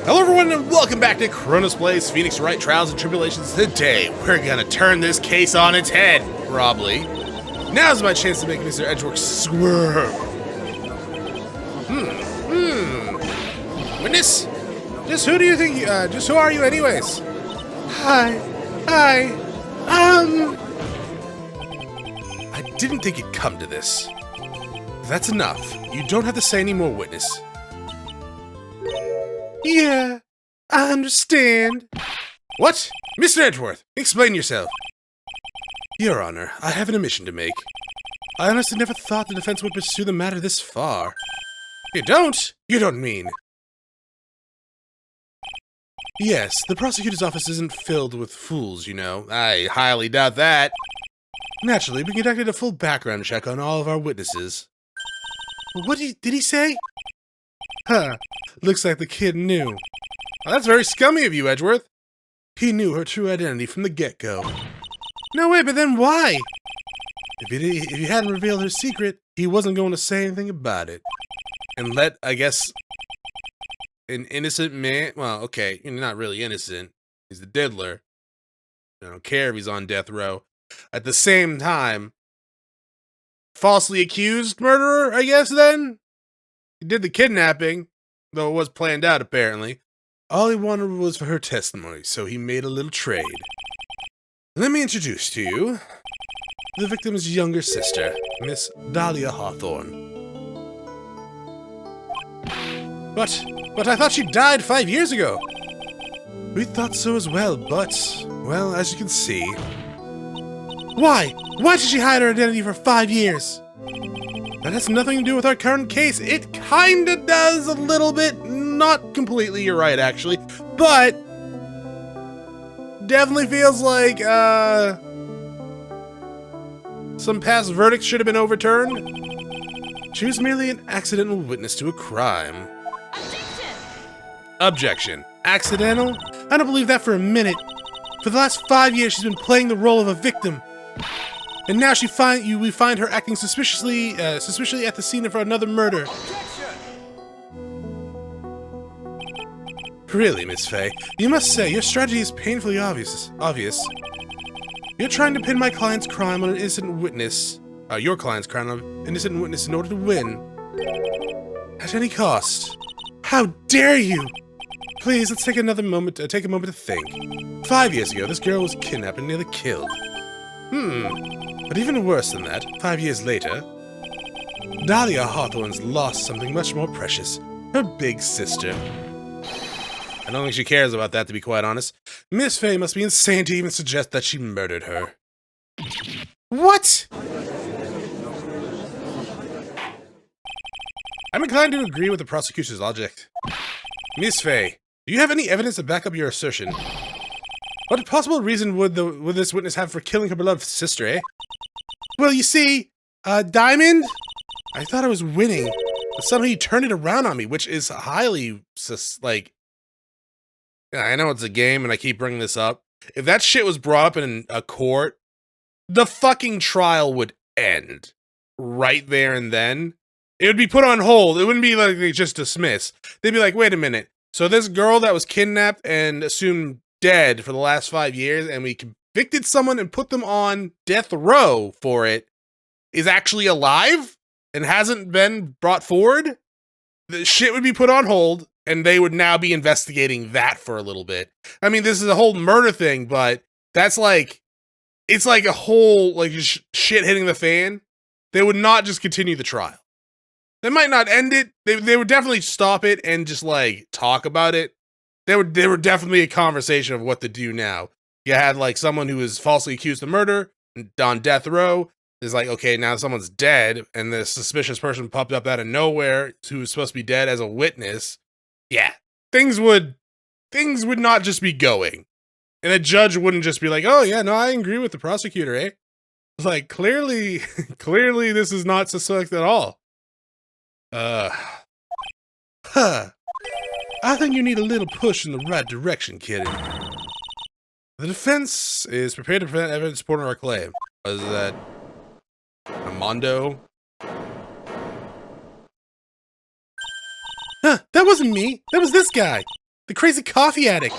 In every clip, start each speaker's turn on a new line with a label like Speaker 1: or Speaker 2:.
Speaker 1: Hello everyone and welcome back to Chronos Plays Phoenix Wright Trials and Tribulations. Today, we're gonna turn this case on its head, probably. Now's my chance to make Mr. Edgeworth squirm. Witness? Just who do you think just who are you anyways? I didn't think it'd come to this. That's enough. You don't have to say any more, witness. Yeah, I understand. What? Mr. Edgeworth, explain yourself. Your Honor, I have an admission to make. I honestly never thought the defense would pursue the matter this far. You don't? You don't mean? Yes, the prosecutor's office isn't filled with fools, you know. I highly doubt that. Naturally, we conducted a full background check on all of our witnesses. What did he say? Huh, looks like the kid knew. Well, that's very scummy of you, Edgeworth. He knew her true identity from the get-go. No way, but then why? If he hadn't revealed her secret, he wasn't going to say anything about it. And let, I guess, an innocent man... Well, okay, you're not really innocent. He's the diddler. I don't care if he's on death row. At the same time, falsely accused murderer, I guess, then? He did the kidnapping, though it was planned out, apparently. All he wanted was for her testimony, so he made a little trade. Let me introduce to you the victim's younger sister, Miss Dahlia Hawthorne. But I thought she died 5 years ago. We thought so as well, but, well, as you can see... Why? Why did she hide her identity for 5 years? That has nothing to do with our current case. It kinda does a little bit. Not completely, you're right, actually. But definitely feels like, some past verdicts should have been overturned. She was merely an accidental witness to a crime. Objection. Accidental? I don't believe that for a minute. For the last 5 years, she's been playing the role of a victim. And now we find her acting suspiciously at the scene of another murder. Objection! Really, Miss Fay, you must say your strategy is painfully obvious. You're trying to pin my client's crime on an innocent witness. Your client's crime on an innocent witness in order to win. At any cost. How dare you! Please, let's take a moment to think. 5 years ago, this girl was kidnapped and nearly killed. But even worse than that, 5 years later, Dahlia Hawthorne's lost something much more precious. Her big sister. I don't think she cares about that, to be quite honest. Miss Fay must be insane to even suggest that she murdered her. What? I'm inclined to agree with the prosecution's logic. Miss Fay, do you have any evidence to back up your assertion? What possible reason would this witness have for killing her beloved sister, eh? Well, you see, Diamond, I thought I was winning, but somehow he turned it around on me, which is highly, I know it's a game and I keep bringing this up. If that shit was brought up in a court, the fucking trial would end right there and then. It would be put on hold. It wouldn't be like they just dismiss. They'd be like, wait a minute. So this girl that was kidnapped and assumed dead for the last 5 years, and we convicted someone and put them on death row for it, is actually alive and hasn't been brought forward? The shit would be put on hold, and they would now be investigating that for a little bit. I mean, this is a whole murder thing, but that's like, it's like a whole, like, shit hitting the fan. They would not just continue the trial. They might not end it. They would definitely stop it and just, like, talk about it. There were definitely a conversation of what to do now. You had, like, someone who was falsely accused of murder on death row. It's like, okay, now someone's dead, and this suspicious person popped up out of nowhere who was supposed to be dead as a witness. Yeah, things would not just be going. And a judge wouldn't just be like, oh, yeah, no, I agree with the prosecutor, eh? It's like, clearly this is not suspect at all. I think you need a little push in the right direction, kid. The defense is prepared to present evidence supporting our claim. Was that Armando? Huh, that wasn't me. That was this guy. The crazy coffee addict.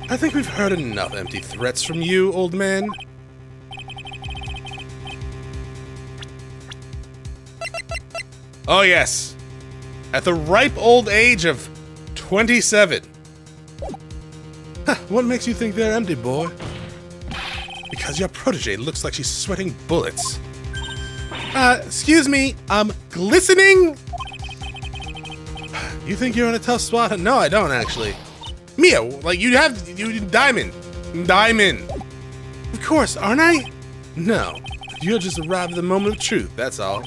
Speaker 1: I think we've heard enough empty threats from you, old man. Oh yes. At the ripe old age of 27. Huh, what makes you think they're empty, boy? Because your protege looks like she's sweating bullets. Excuse me, glistening? You think you're in a tough spot? No, I don't actually. Mia, like you diamond. Of course, aren't I? No, you just arrived at the moment of truth, that's all.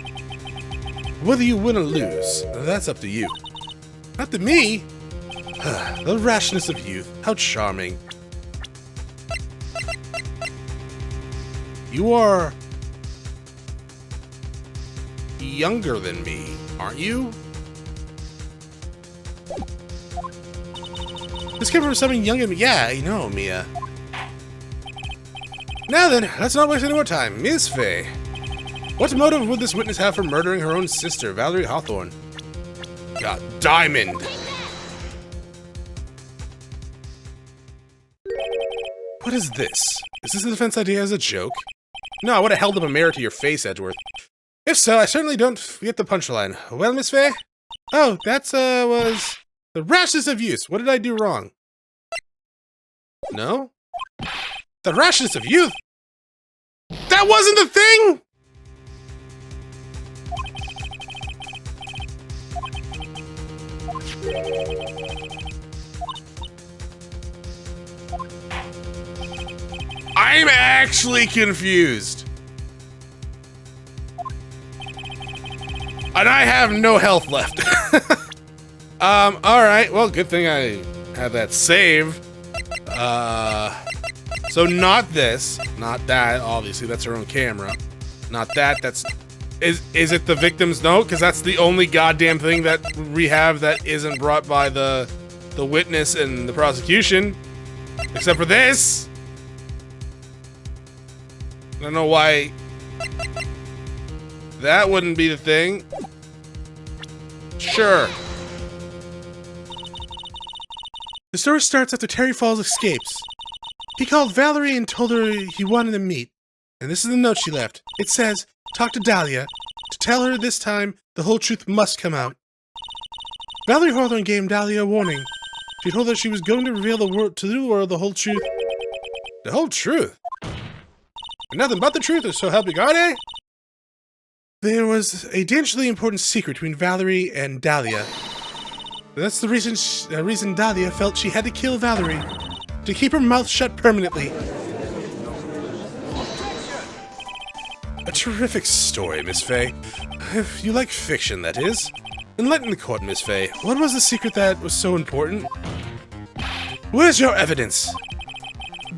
Speaker 1: Whether you win or lose, that's up to you. Not to me. The rashness of youth, how charming. You are younger than me, aren't you? This came from something younger than me. Yeah, I know, Mia. Now then, let's not waste any more time. Miss Faye. What motive would this witness have for murdering her own sister, Valerie Hawthorne? God, diamond! What is this? Is this the defense idea as a joke? No, I would have held up a mirror to your face, Edgeworth. If so, I certainly don't forget the punchline. Well, Miss Faye? Oh, that's, was... the rashness of youth. What did I do wrong? No? The rashness of youth? That wasn't the thing?! I'm actually confused. And I have no health left. Alright, well, good thing I have that save. So not this, not that, obviously, that's her own camera. Not that, that's... Is it the victim's note? Because that's the only goddamn thing that we have that isn't brought by the witness and the prosecution. Except for this. I don't know why that wouldn't be the thing. Sure. The story starts after Terry Falls escapes. He called Valerie and told her he wanted to meet. And this is the note she left. It says, talk to Dahlia. To tell her this time, the whole truth must come out. Valerie Hawthorne gave Dahlia a warning. She told her she was going to reveal to the world the whole truth. The whole truth? And nothing but the truth, so help you God, eh? There was a dangerously important secret between Valerie and Dahlia. That's the reason Dahlia felt she had to kill Valerie. To keep her mouth shut permanently. A terrific story, Miss Faye. If you like fiction, that is. Enlighten the court, Miss Faye. What was the secret that was so important? Where's your evidence?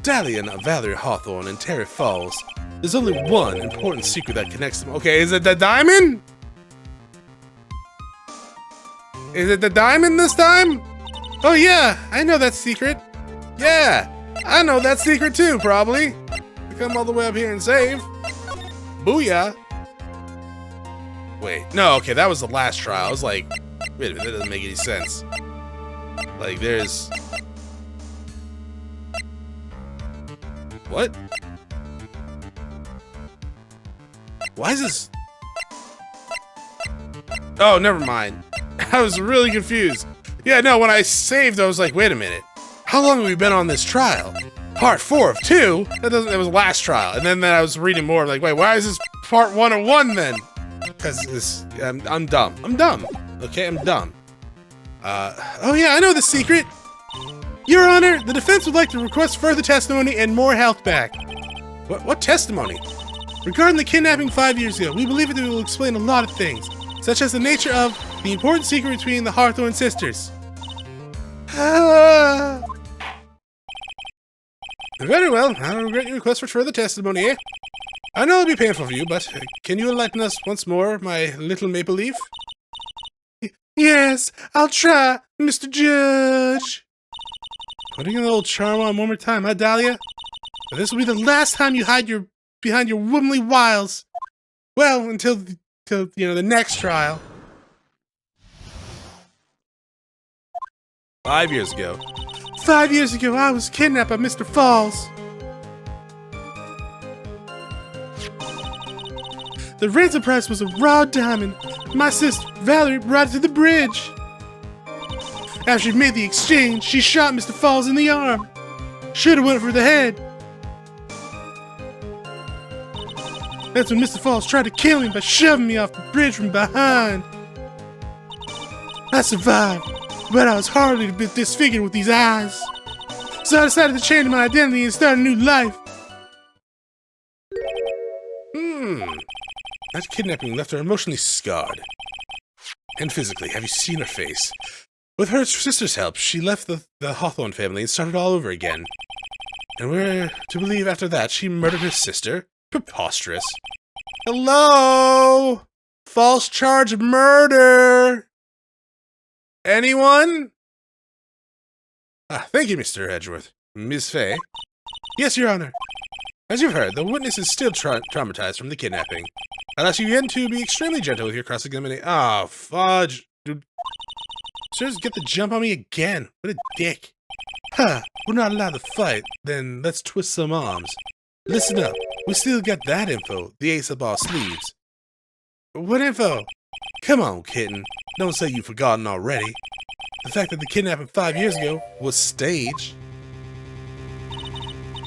Speaker 1: Dahlia and Valerie Hawthorne and Terry Falls. There's only one important secret that connects them. Okay, is it the diamond? Is it the diamond this time? Oh yeah, I know that secret. Yeah, I know that secret too, probably. I come all the way up here and save. Booyah. Wait, no, okay, that was the last trial. I was like, wait a minute, that doesn't make any sense. Like, there's... What? Why is this... Oh, never mind. I was really confused. Yeah, no, when I saved, I was like, wait a minute. How long have we been on this trial? Part 4 of 2? That was last trial. And then I was reading more, like, wait, why is this part 1 of 1 then? Because I'm dumb. I'm dumb. Okay, I'm dumb. Oh yeah, I know the secret. Your Honor, the defense would like to request further testimony and more health back. What testimony? Regarding the kidnapping 5 years ago, we believe it will explain a lot of things, such as the nature of the important secret between the Hawthorne sisters. Very well, I regret your request for further testimony, eh? I know it'll be painful for you, but can you enlighten us once more, my little maple leaf? Yes, I'll try, Mr. Judge. Putting an old charm on one more time, huh, Dahlia? But this will be the last time you hide behind your womanly wiles. Well, until you know, the next trial. 5 years ago. 5 years ago, I was kidnapped by Mr. Falls. The ransom price was a raw diamond. My sister, Valerie, brought it to the bridge. After she made the exchange, she shot Mr. Falls in the arm. Should've went for the head. That's when Mr. Falls tried to kill me by shoving me off the bridge from behind. I survived, but I was hardly a bit disfigured with these eyes. So I decided to change my identity and start a new life. That kidnapping left her emotionally scarred. And physically, have you seen her face? With her sister's help, she left the Hawthorne family and started all over again. And we're to believe after that she murdered her sister? Preposterous. Hello? False charge of murder! Anyone? Thank you, Mr. Edgeworth. Ms. Fay? Yes, Your Honor. As you've heard, the witness is still traumatized from the kidnapping. I'll ask you again to be extremely gentle with your cross-examination. Ah, fudge. Dude. Sirs, get the jump on me again. What a dick. Ha! We're not allowed to fight. Then let's twist some arms. Listen up. We still got that info. The ace up our sleeves. What info? Come on, kitten. Don't say you've forgotten already. The fact that the kidnapping 5 years ago was staged.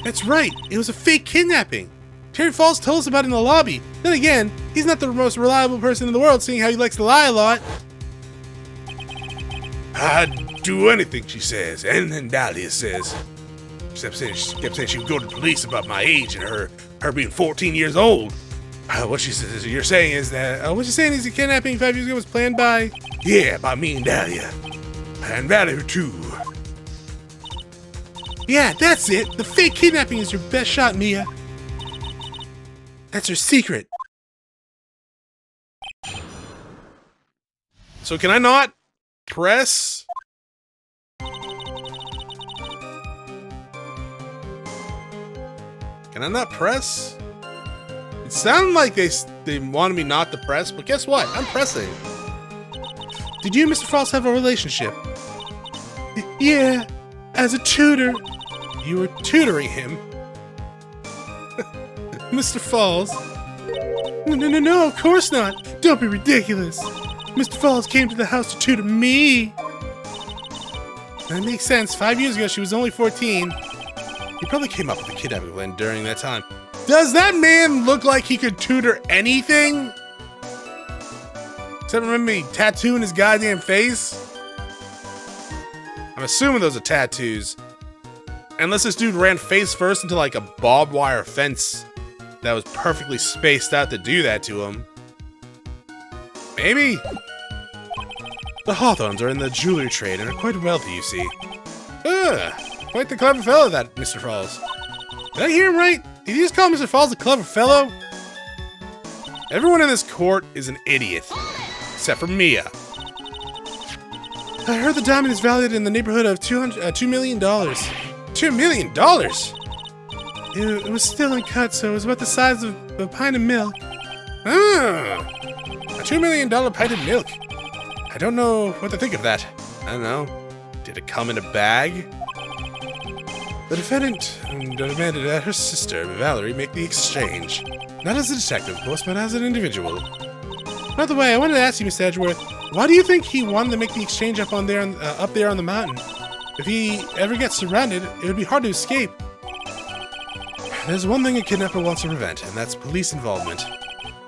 Speaker 1: That's right. It was a fake kidnapping. Terry Falls told us about it in the lobby. Then again, he's not the most reliable person in the world, seeing how he likes to lie a lot. I'd do anything, she says. And then Dahlia says. She kept saying she would go to the police about my age and her being 14 years old. What she says, you're saying is that, what you're saying is the kidnapping 5 years ago was planned by? Yeah, by me and Dahlia. And Valerie too. Yeah, that's it. The fake kidnapping is your best shot, Mia. That's her secret. So can I not press? Can I not press? It sounded like they wanted me not to press, but guess what? I'm pressing. Did you and Mr. Falls have a relationship? Yeah, as a tutor. You were tutoring him? Mr. Falls? No, of course not. Don't be ridiculous. Mr. Falls came to the house to tutor me. That makes sense. 5 years ago, she was only 14. He probably came up with the kidnapping plan during that time. Does that man look like he could tutor anything? Except remember me tattooing his goddamn face? I'm assuming those are tattoos. Unless this dude ran face first into like a barbed wire fence that was perfectly spaced out to do that to him. Maybe? The Hawthorns are in the jewelry trade and are quite wealthy, you see. Quite the clever fellow, that Mr. Falls. Did I hear him right? Did you just call Mr. Falls a clever fellow? Everyone in this court is an idiot. Except for Mia. I heard the diamond is valued in the neighborhood of $2 million. $2 million? It was still uncut, so it was about the size of a pint of milk. A $2 million pint of milk. I don't know what to think of that. I don't know. Did it come in a bag? The defendant demanded that her sister, Valerie, make the exchange. Not as a detective, of course, but as an individual. By the way, I wanted to ask you, Mr. Edgeworth, why do you think he wanted to make the exchange up there on the mountain? If he ever gets surrounded, it would be hard to escape. There's one thing a kidnapper wants to prevent, and that's police involvement.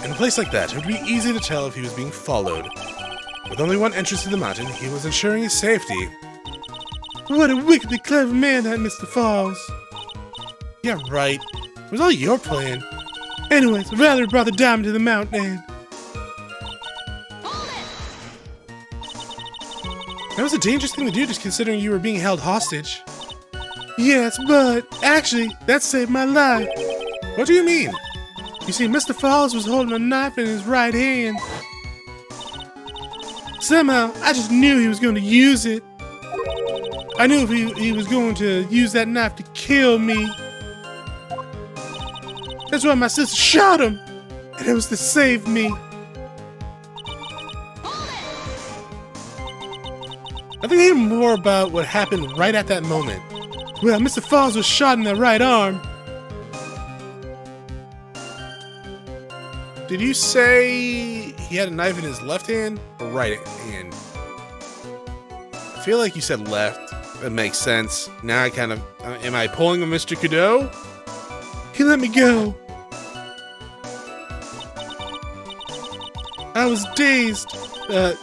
Speaker 1: In a place like that, it would be easy to tell if he was being followed. With only one entrance to the mountain, he was ensuring his safety. What a wickedly clever man that Mr. Falls. Yeah, right. It was all your plan. Anyways, Valerie brought the diamond to the mountain and... That was a dangerous thing to do, just considering you were being held hostage. Yes, but actually, that saved my life. What do you mean? You see, Mr. Falls was holding a knife in his right hand. Somehow, I just knew he was going to use it. I knew he was going to use that knife to kill me. That's why my sister shot him. And it was to save me. I think even more about what happened right at that moment. Well, Mr. Falls was shot in the right arm. Did you say he had a knife in his left hand or right hand? I feel like you said left. That makes sense. Now I kind of... am I pulling a Mr. Godot? He let me go. I was dazed. I'm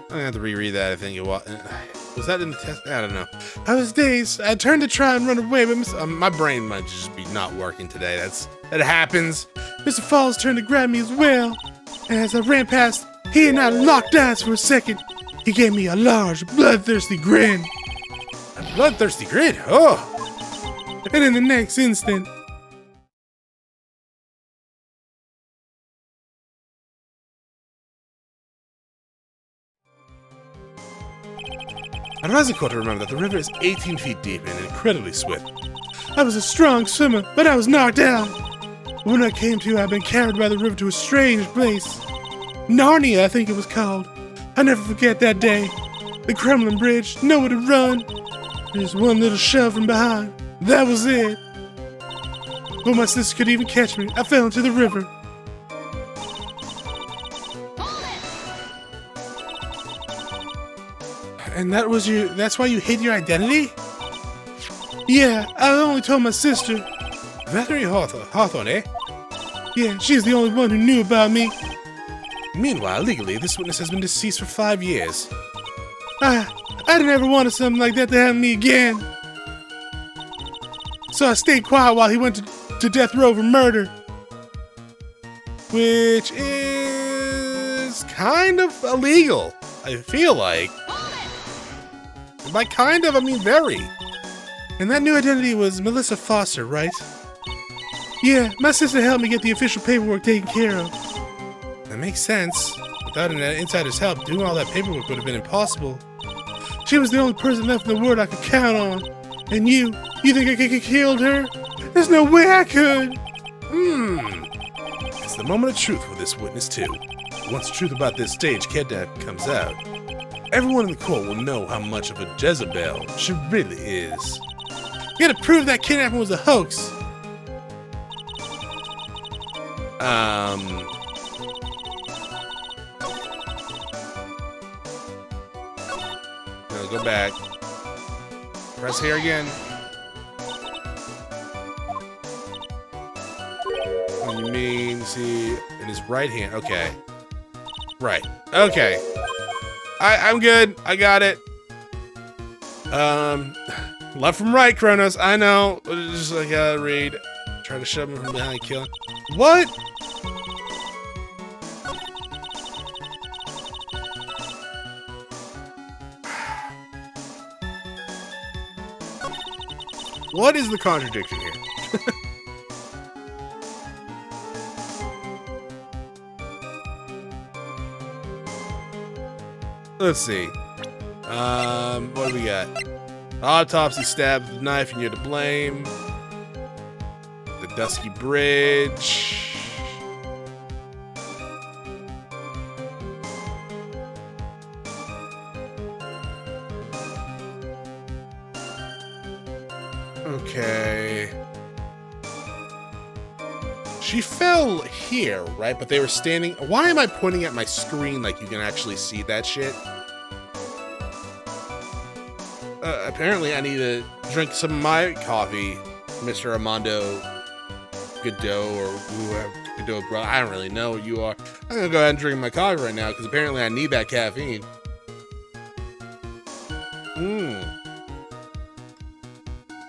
Speaker 1: gonna have to reread that. I think it was that in the test? I don't know. I was dazed. I turned to try and run away, but my brain might just be not working today. That happens. Mr. Falls turned to grab me as well. And as I ran past, he and I locked eyes for a second. He gave me a large, bloodthirsty grin. A bloodthirsty grin? Oh! And in the next instant, I'd rise in court to remember that the river is 18 feet deep and incredibly swift. I was a strong swimmer, but I was knocked out. When I came to, I'd been carried by the river to a strange place. Narnia, I think it was called. I'll never forget that day. The crumbling bridge, nowhere to run. There's one little shove from behind. That was it. Before my sister could even catch me, I fell into the river. And that's why you hid your identity? Yeah, I only told my sister. Valerie Hawthorne, eh? Yeah, she's the only one who knew about me. Meanwhile, legally, this witness has been deceased for 5 years. I didn't ever want something like that to happen to me again. So I stayed quiet while he went to death row for murder. Which is kind of illegal, I feel like. By kind of, I mean very. And that new identity was Melissa Foster, right? Yeah, my sister helped me get the official paperwork taken care of. That makes sense. Without an insider's help, doing all that paperwork would have been impossible. She was the only person left in the world I could count on. And you think I could have killed her? There's no way I could! It's the moment of truth with this witness, too. Once the truth about this stage kidnapping comes out, everyone in the court will know how much of a Jezebel she really is. You gotta prove that kidnapping was a hoax. No, go back. Press here again. What do you mean? See, in his right hand. Okay. Right. Okay. I'm good. I got it. Left from right, Chronos. I know. Just like read. Try to shove him from behind, kill him. What? What is the contradiction here? Let's see. What do we got? Autopsy stabbed with a knife and you're to blame. The dusky bridge. Okay. She fell here, right? But they were standing. Why am I pointing at my screen like you can actually see that shit? Apparently I need to drink some of my coffee, Mr. Armando Godot or whoever, Godot brother. I don't really know what you are. I'm gonna go ahead and drink my coffee right now because apparently I need that caffeine.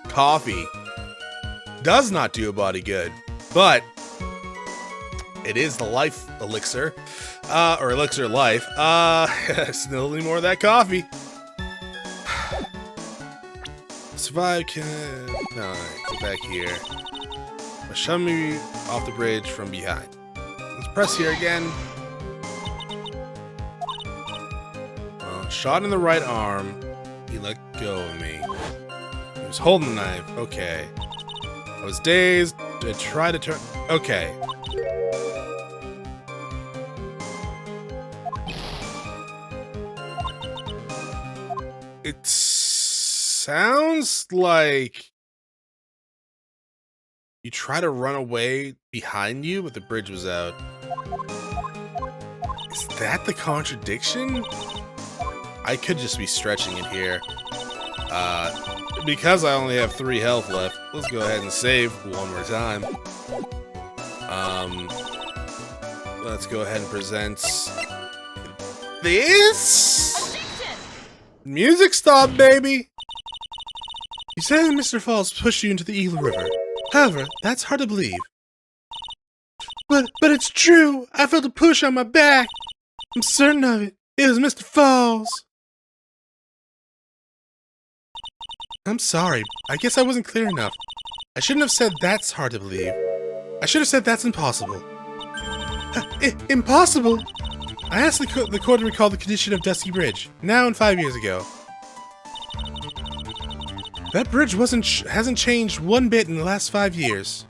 Speaker 1: Coffee does not do a body good, but it is the life elixir, or elixir life. Still need more of that coffee. Survive can... No, go back here. Shove me off the bridge from behind. Let's press here again. Shot in the right arm. He let go of me. He was holding the knife. Okay. I was dazed. try to turn. Okay. It sounds like you try to run away behind you, but the bridge was out. Is that the contradiction? I could just be stretching it here. Because I only have 3 health left, let's go ahead and save one more time. Let's go ahead and present this. Music stop, baby. You said that Mr. Falls pushed you into the Eagle River. However, that's hard to believe. But it's true. I felt a push on my back. I'm certain of it. It was Mr. Falls. I'm sorry. I guess I wasn't clear enough. I shouldn't have said that's hard to believe. I should have said that's impossible. Impossible? I asked the court to recall the condition of Dusty Bridge, now and 5 years ago. That bridge hasn't changed one bit in the last 5 years.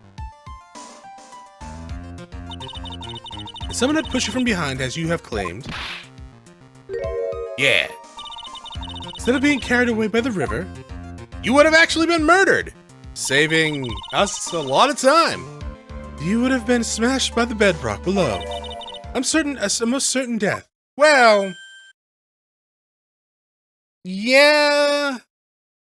Speaker 1: If someone had pushed you from behind, as you have claimed. Yeah. Instead of being carried away by the river, you would have actually been murdered, saving us a lot of time. You would have been smashed by the bedrock below. I'm certain, a most certain death. Well, yeah,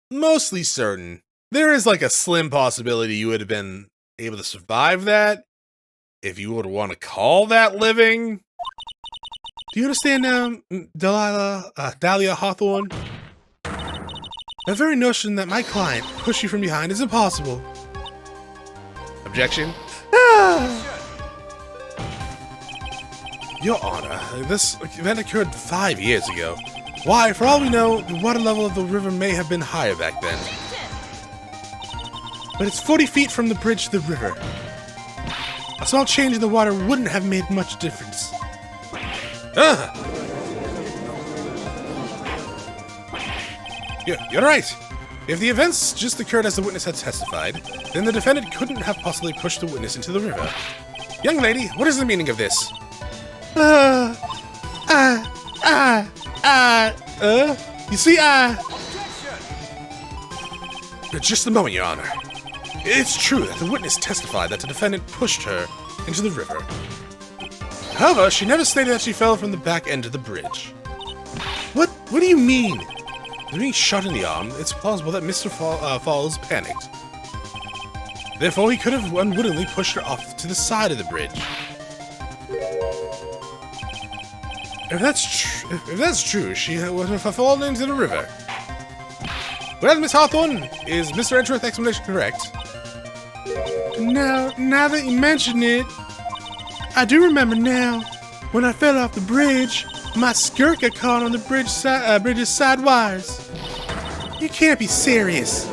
Speaker 1: mostly certain. There is like a slim possibility you would have been able to survive that, if you would want to call that living. Do you understand now, Dahlia Hawthorne? The very notion that my client pushed you from behind is impossible. Objection? Your Honor, this event occurred 5 years ago. Why, for all we know, the water level of the river may have been higher back then. But it's 40 feet from the bridge to the river. A small change in the water wouldn't have made much difference. You're right. If the events just occurred as the witness had testified, then the defendant couldn't have possibly pushed the witness into the river. Young lady, what is the meaning of this? You see, Just a moment, Your Honor. It's true that the witness testified that the defendant pushed her into the river. However, she never stated that she fell from the back end of the bridge. What do you mean? Being shot in the arm, it's plausible that Mr. Falls panicked. Therefore, he could have unwittingly pushed her off to the side of the bridge. If that's true, she would have fallen into the river. Well, Miss Hawthorne, is Mr. Edgeworth's explanation correct? Now that you mention it, I do remember now. When I fell off the bridge, my skirt got caught on the bridge's side wires. You can't be serious.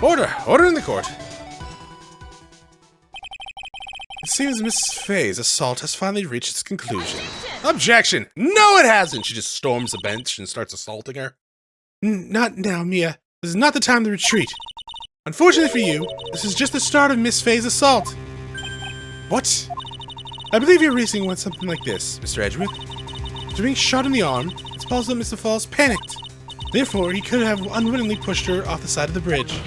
Speaker 1: Order in the court. It seems Miss Faye's assault has finally reached its conclusion. Objection! No, it hasn't! She just storms the bench and starts assaulting her. Not now, Mia. This is not the time to retreat. Unfortunately for you, this is just the start of Miss Faye's assault. What? I believe your reasoning went something like this, Mr. Edgeworth. After being shot in the arm, it's possible that Mr. Falls panicked. Therefore, he could have unwittingly pushed her off the side of the bridge.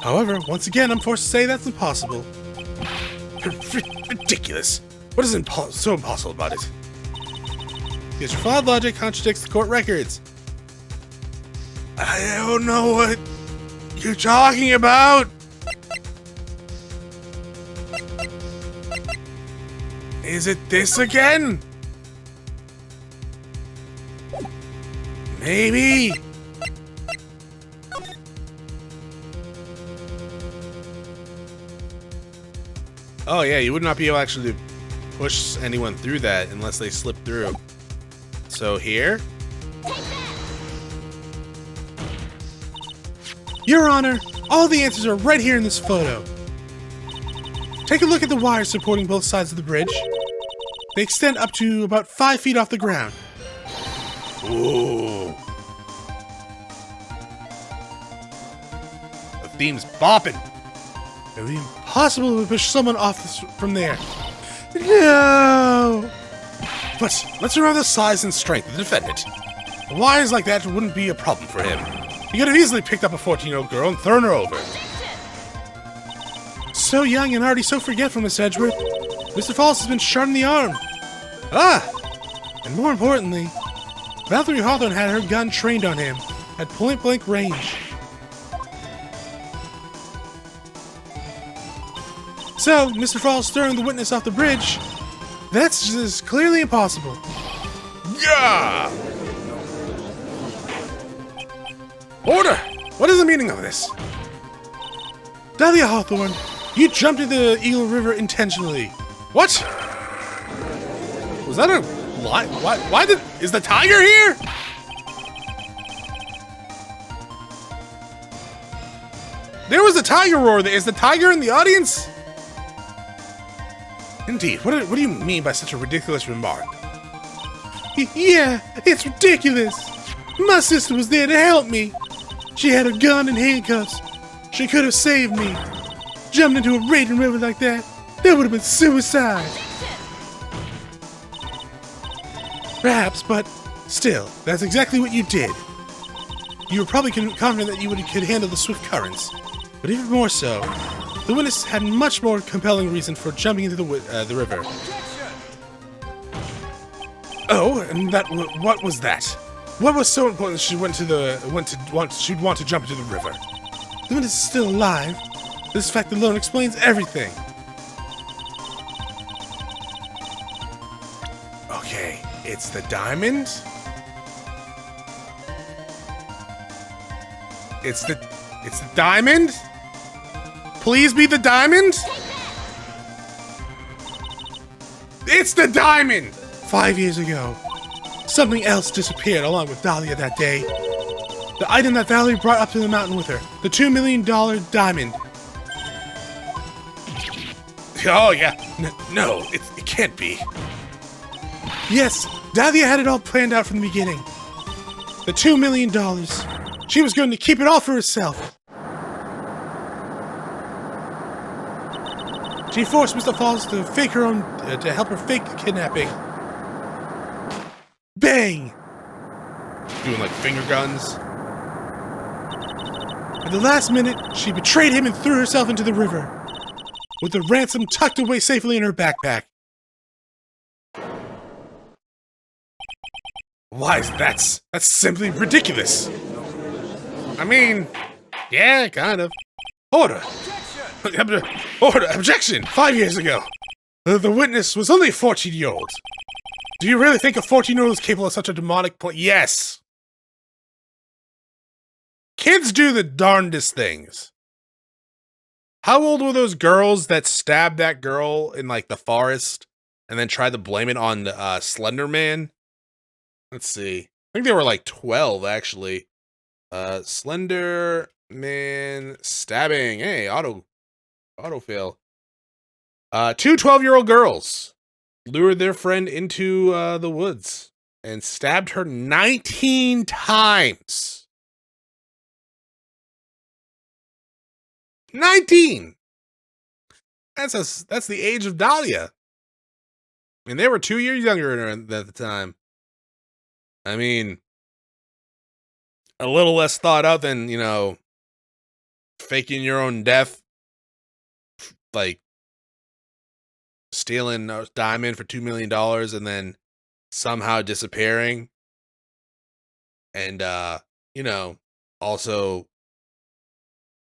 Speaker 1: However, once again, I'm forced to say that's impossible. Ridiculous. What is so impossible about it? Because your flawed logic contradicts the court records. I don't know what you're talking about. Is it this again? Maybe. Oh yeah, you would not be able to actually push anyone through that unless they slip through. So here? Your Honor, all the answers are right here in this photo. Take a look at the wires supporting both sides of the bridge. They extend up to about 5 feet off the ground. Ooh. theme's bopping. It would be impossible to push someone off from there. No! But let's remember the size and strength of the defendant. Wires like that wouldn't be a problem for him. He could have easily picked up a 14-year-old girl and thrown her over. So young and already so forgetful, Miss Edgeworth. Mr. Falls has been shot in the arm. Ah! And more importantly, Valerie Hawthorne had her gun trained on him at point-blank range. So, Mr. Falls throwing the witness off the bridge, that's just clearly impossible. Yeah! Order! What is the meaning of this? Dahlia Hawthorne, you jumped into the Eagle River intentionally. What? Was that a lie? Why is the tiger here? There was a tiger roar. Is the tiger in the audience? Indeed. What do you mean by such a ridiculous remark? Yeah, it's ridiculous. My sister was there to help me. She had a gun and handcuffs. She could have saved me. Jumped into a raging river like that would have been suicide. Perhaps, but still, that's exactly what you did. You were probably confident that you could handle the swift currents, but even more so, the witness had much more compelling reason for jumping into the river. Oh, and what was that? What was so important that she'd want to jump into the river? The witness is still alive. This fact alone explains everything. Okay, it's the diamond? It's the diamond? Please be the diamond? It's the diamond! 5 years ago, something else disappeared along with Dahlia that day. The item that Valerie brought up to the mountain with her. The $2 million diamond. Oh, yeah. No, it can't be. Yes, Dahlia had it all planned out from the beginning. The $2 million. She was going to keep it all for herself. She forced Mr. Falls to fake her own, to help her fake the kidnapping. Bang! Doing like finger guns. At the last minute, she betrayed him and threw herself into the river, with the ransom tucked away safely in her backpack. Why is that's simply ridiculous. I mean, yeah, kind of. Order! Order! Objection! 5 years ago, the witness was only a 14-year-old. Do you really think a 14-year-old is capable of such a demonic plan? Yes! Kids do the darndest things. How old were those girls that stabbed that girl in, like, the forest and then tried to blame it on Slender Man? Let's see. I think they were, like, 12, actually. Slender Man stabbing. Hey, autofill. Two 12-year-old girls lured their friend into the woods and stabbed her 19 times. 19! That's the age of Dahlia. I mean, they were 2 years younger than her at the time. I mean, a little less thought out than, you know, faking your own death. Like, stealing a diamond for $2 million and then somehow disappearing. And, you know, also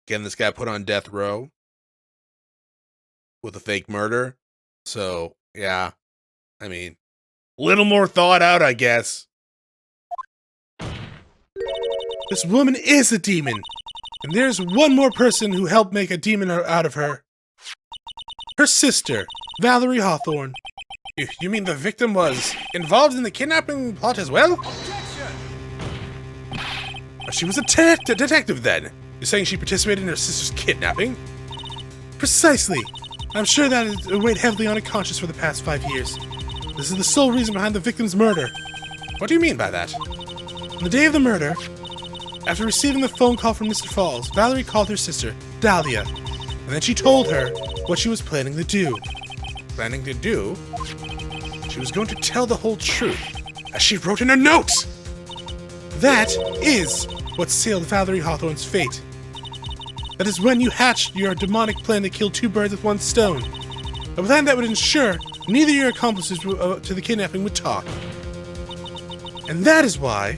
Speaker 1: getting this guy put on death row with a fake murder. So, yeah, I mean, a little more thought out, I guess. This woman is a demon. And there's one more person who helped make a demon out of her. Her sister, Valerie Hawthorne. You mean the victim was involved in the kidnapping plot as well? She was a detective then. You're saying she participated in her sister's kidnapping? Precisely. I'm sure that has weighed heavily on her conscience for the past 5 years. This is the sole reason behind the victim's murder. What do you mean by that? On the day of the murder, After receiving the phone call from Mr. Falls, Valerie called her sister, Dahlia, and then she told her what she was planning to do. Planning to do? She was going to tell the whole truth, as she wrote in her note! That is what sealed Valerie Hawthorne's fate. That is when you hatched your demonic plan to kill two birds with one stone. A plan that would ensure neither your accomplices to the kidnapping would talk. And that is why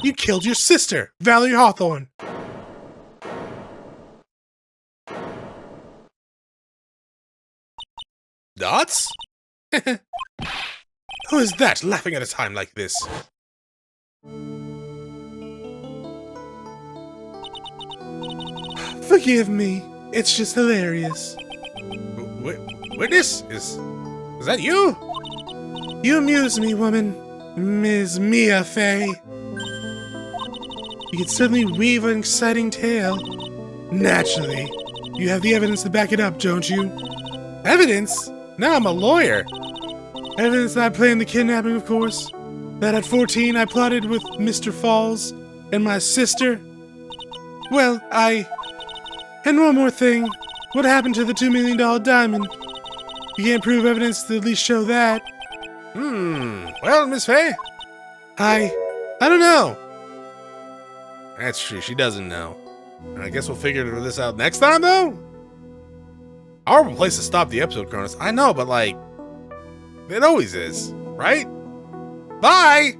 Speaker 1: you killed your sister, Valerie Hawthorne. Dots? Who is that laughing at a time like this? Forgive me. It's just hilarious. Witness? Is that you? You amuse me, woman. Ms. Mia Fey. You can certainly weave an exciting tale. Naturally. You have the evidence to back it up, don't you? Evidence? No, I'm a lawyer. Evidence that I planned the kidnapping, of course. That at 14 I plotted with Mr. Falls and my sister. Well, And one more thing. What happened to the $2 million diamond? You can't prove evidence to at least show that. Well, Miss Fey? I don't know. That's true, she doesn't know. And I guess we'll figure this out next time, though? Horrible place to stop the episode, Chronos. I know, but like, it always is, right? Bye!